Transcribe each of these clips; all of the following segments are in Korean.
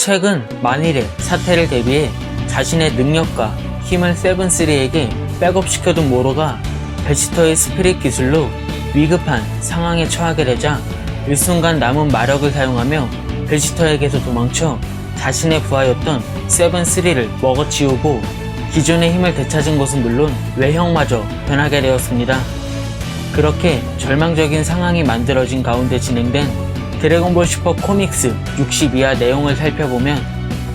최근 만일의 사태를 대비해 자신의 능력과 힘을 세븐3에게 백업시켜둔 모로가 베지터의 스피릿 기술로 위급한 상황에 처하게 되자 일순간 남은 마력을 사용하며 베지터에게서 도망쳐 자신의 부하였던 세븐3를 먹어치우고 기존의 힘을 되찾은 것은 물론 외형마저 변하게 되었습니다. 그렇게 절망적인 상황이 만들어진 가운데 진행된 드래곤볼 슈퍼 코믹스 62화 내용을 살펴보면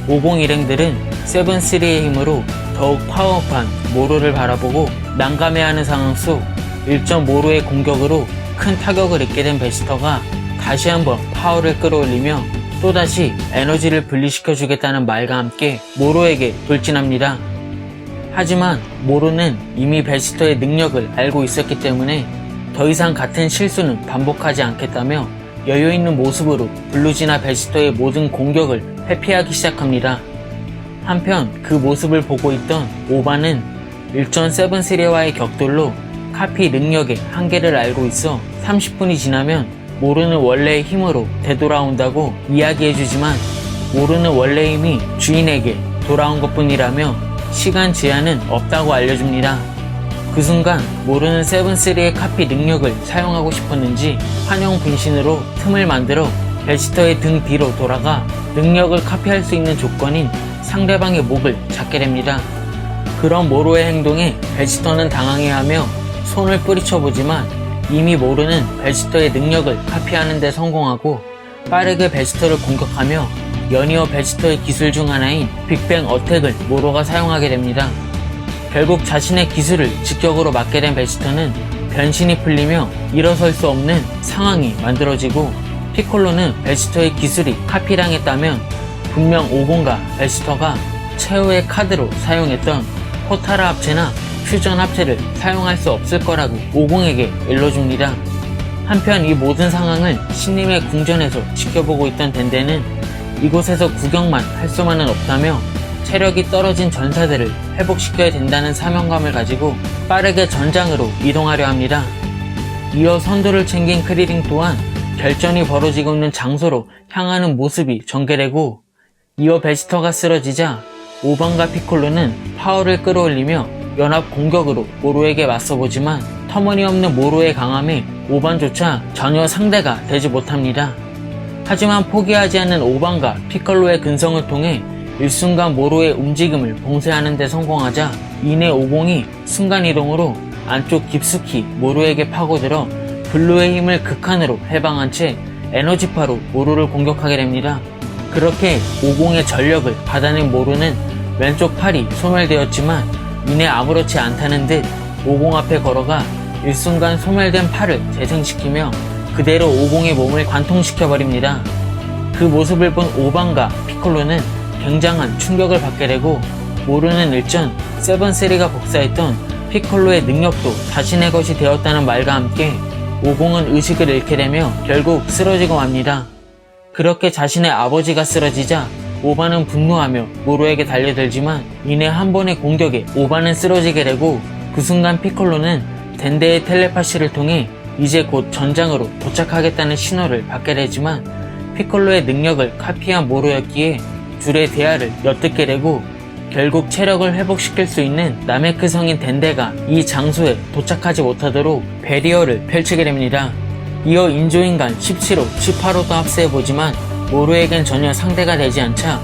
50 일행들은 세븐3의 힘으로 더욱 파워업한 모로를 바라보고 난감해하는 상황 속 일전 모로의 공격으로 큰 타격을 입게 된 베지터가 다시 한번 파워를 끌어올리며 또다시 에너지를 분리시켜주겠다는 말과 함께 모로에게 돌진합니다. 하지만 모로는 이미 베지터의 능력을 알고 있었기 때문에 더 이상 같은 실수는 반복하지 않겠다며 여유있는 모습으로 블루지나 베지터의 모든 공격을 회피하기 시작합니다. 한편 그 모습을 보고 있던 오바는 일전 세븐3와의 격돌로 카피 능력의 한계를 알고 있어 30분이 지나면 모르는 원래의 힘으로 되돌아온다고 이야기해주지만 모르는 원래의 힘이 주인에게 돌아온 것뿐이라며 시간 제한은 없다고 알려줍니다. 그 순간 모르는 세븐3의 카피 능력을 사용하고 싶었는지 환영 분신으로 틈을 만들어 베지터의 등 뒤로 돌아가 능력을 카피할 수 있는 조건인 상대방의 목을 잡게 됩니다. 그런 모로의 행동에 베지터는 당황해하며 손을 뿌리쳐보지만 이미 모르는 베지터의 능력을 카피하는 데 성공하고 빠르게 베지터를 공격하며 연이어 베지터의 기술 중 하나인 빅뱅 어택을 모로가 사용하게 됩니다. 결국 자신의 기술을 직격으로 맞게 된 베지터는 변신이 풀리며 일어설 수 없는 상황이 만들어지고 피콜로는 베지터의 기술이 카피당했다면 분명 오공과 베지터가 최후의 카드로 사용했던 포타라 합체나 퓨전 합체를 사용할 수 없을 거라고 오공에게 일러줍니다. 한편 이 모든 상황을 신님의 궁전에서 지켜보고 있던 덴데는 이곳에서 구경만 할 수만은 없다며 체력이 떨어진 전사들을 회복시켜야 된다는 사명감을 가지고 빠르게 전장으로 이동하려 합니다. 이어 선두를 챙긴 크리링 또한 결전이 벌어지고 있는 장소로 향하는 모습이 전개되고 이어 베지터가 쓰러지자 오반과 피콜로는 파워를 끌어올리며 연합 공격으로 모로에게 맞서보지만 터무니없는 모로의 강함에 오반조차 전혀 상대가 되지 못합니다. 하지만 포기하지 않는 오반과 피콜로의 근성을 통해 일순간 모로의 움직임을 봉쇄하는 데 성공하자 이내 오공이 순간이동으로 안쪽 깊숙이 모로에게 파고들어 블루의 힘을 극한으로 해방한 채 에너지파로 모로를 공격하게 됩니다. 그렇게 오공의 전력을 받아낸 모로는 왼쪽 팔이 소멸되었지만 이내 아무렇지 않다는 듯 오공 앞에 걸어가 일순간 소멸된 팔을 재생시키며 그대로 오공의 몸을 관통시켜버립니다. 그 모습을 본 오반과 피콜로는 굉장한 충격을 받게 되고 모로는 일전 세븐3가 복사했던 피콜로의 능력도 자신의 것이 되었다는 말과 함께 오공은 의식을 잃게 되며 결국 쓰러지고 맙니다. 그렇게 자신의 아버지가 쓰러지자 오바는 분노하며 모로에게 달려들지만 이내 한 번의 공격에 오바는 쓰러지게 되고 그 순간 피콜로는 덴데의 텔레파시를 통해 이제 곧 전장으로 도착하겠다는 신호를 받게 되지만 피콜로의 능력을 카피한 모로였기에 둘의 대화를 엿듣게 되고 결국 체력을 회복시킬 수 있는 나메크 성인 덴데가 이 장소에 도착하지 못하도록 배리어를 펼치게 됩니다. 이어 인조인간 17호, 18호도 합세해보지만 모로에겐 전혀 상대가 되지 않자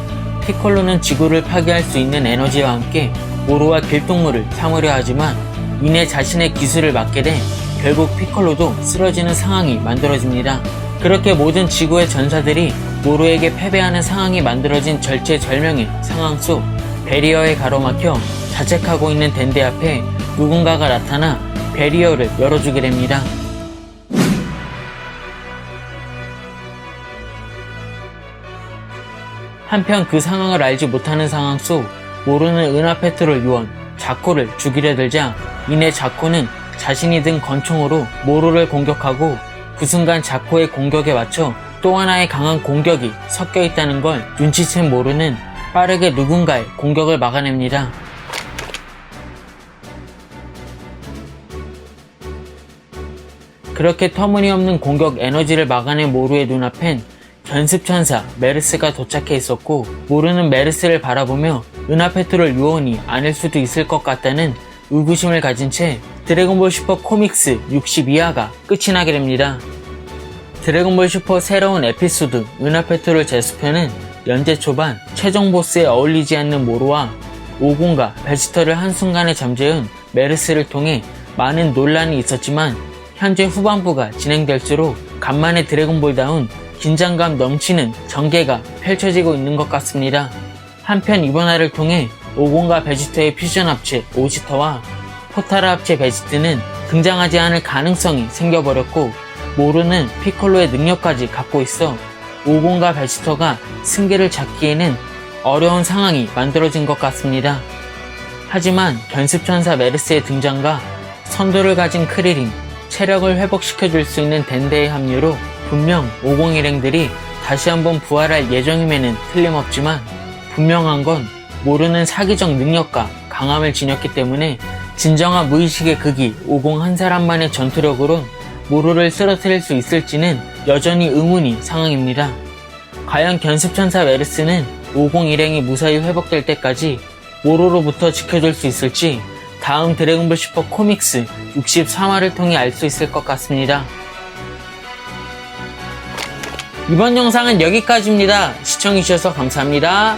피콜로는 지구를 파괴할 수 있는 에너지와 함께 모로와 길동무를 삼으려 하지만 이내 자신의 기술을 막게 돼 결국 피콜로도 쓰러지는 상황이 만들어집니다. 그렇게 모든 지구의 전사들이 모로에게 패배하는 상황이 만들어진 절체절명의 상황 속 배리어에 가로막혀 자책하고 있는 덴데 앞에 누군가가 나타나 배리어를 열어주게 됩니다. 한편 그 상황을 알지 못하는 상황 속 모로는 은하페트롤 요원 자코를 죽이려 들자 이내 자코는 자신이 든 권총으로 모로를 공격하고 그 순간 자코의 공격에 맞춰 또 하나의 강한 공격이 섞여 있다는 걸 눈치챈 모로는 빠르게 누군가의 공격을 막아냅니다. 그렇게 터무니없는 공격 에너지를 막아낸 모루의 눈앞엔 견습천사 메르스가 도착해 있었고, 모르는 메르스를 바라보며 은하페트롤 요원이 아닐 수도 있을 것 같다는 의구심을 가진 채 드래곤볼 슈퍼 코믹스 62화가 끝이 나게 됩니다. 드래곤볼 슈퍼 새로운 에피소드 은하페트롤 제수편은 연재 초반 최종 보스에 어울리지 않는 모로와 오공과 베지터를 한순간에 잠재운 메르스를 통해 많은 논란이 있었지만, 현재 후반부가 진행될수록 간만에 드래곤볼다운 긴장감 넘치는 전개가 펼쳐지고 있는 것 같습니다. 한편 이번 화를 통해 오공과 베지터의 퓨전 합체 오지터와 포타라 합체 베지트는 등장하지 않을 가능성이 생겨버렸고, 모르는 피콜로의 능력까지 갖고 있어 오공과 베지터가 승계를 잡기에는 어려운 상황이 만들어진 것 같습니다. 하지만 견습천사 메르스의 등장과 선두를 가진 크리링, 체력을 회복시켜줄 수 있는 덴데의 합류로 분명 50 일행들이 다시 한번 부활할 예정임에는 틀림없지만, 분명한 건 모르는 사기적 능력과 강함을 지녔기 때문에 진정한 무의식의 극이 50 한 사람만의 전투력으론 모로를 쓰러뜨릴 수 있을지는 여전히 의문이 상황입니다. 과연 견습천사 메르스는 50 일행이 무사히 회복될 때까지 모로로부터 지켜줄 수 있을지 다음 드래곤볼 슈퍼 코믹스 63화를 통해 알 수 있을 것 같습니다. 이번 영상은 여기까지입니다. 시청해주셔서 감사합니다.